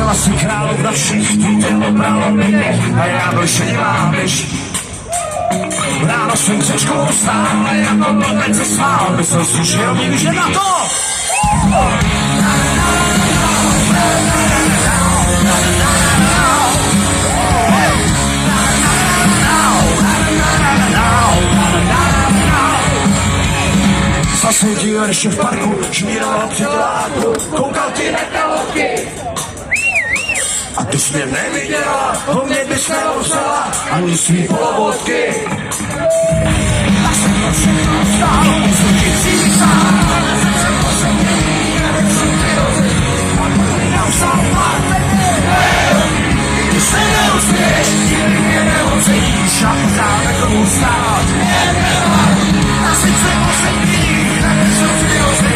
Byla si královna všech, ty tě obralo mě a já byl šedivá myš. Ráno jsem křečkou vstál a jako blbec se smál, myslel si, že umím, že na to. Zasvětil ještě v parku, šmíroval přitláku, koukal ti na kalotky. A ty jsi mě neviděla, ho mě bys neuzala, ani svý polovodky. Tak jsem to všechno vstal, jsem ti přísal, jsem poslední, jsem ty rozy, a můj napsal když se neuspěš, nikdy mě neoceníš, a pořád nekomu stát. A sice poslední, tak jsem ty rozy,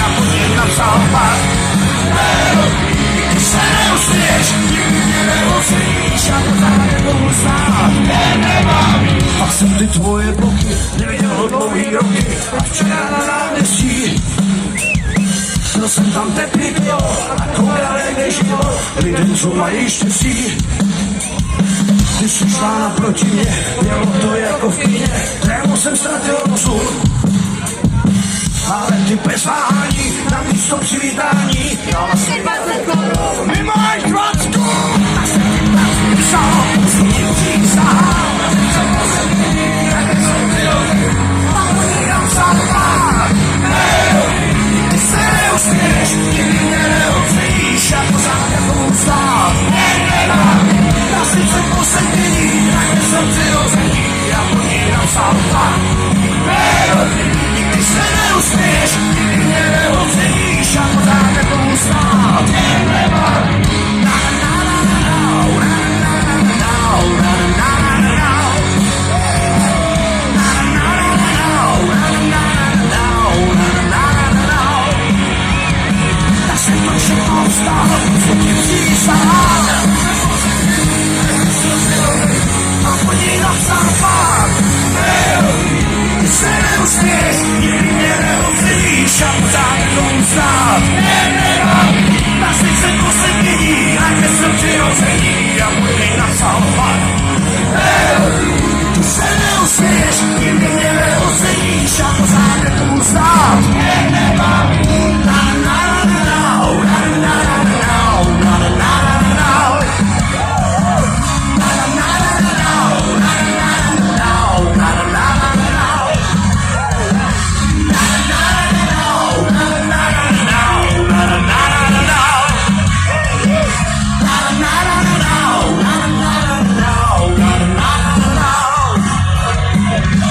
a pod něj napsal pár. Když se neuspěš, nikdy mě neoceníš, a pořád nekomu stát. Pak jsem ty tvoje bloky neviděl dlouhý roky, a včera na náměstí byl jsem tam teplý pivo a koukal jak neživo lidem, co mají štěstí. Když jsi šla naproti mě, mělo to jako v kyně, trému jsem ztratil rozum. Ale ty bez váhání, na místo přivítání, dala si 20 korun. My máš 20 korun! A jsem ti prací psal, musím ti přísahal. Jsem poslední, tak jsem ty roky, a oni nám psal pár. Ty se neuspěš, nikdy mě neoceníš, a pořád jako stát. Já sice poslední, tak jsem přirození, a po ní napsal pár. Nikdy se neuspěš, nikdy mě neoceníš, a pořád jako stát. Tak jsem to všechno vstal, co ti přísahal. A po ní napsal pár. Ty se neuspěš, nikdy mě neoceníš, a pořád jako stát. Na světce poslední, a kde jsem přirození, a po ní napsal pár. Ty se neuspěš, nikdy mě neoceníš, a pořád jako stát.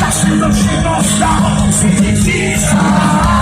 Tak jsem to všechno vstal, si ti přísahal.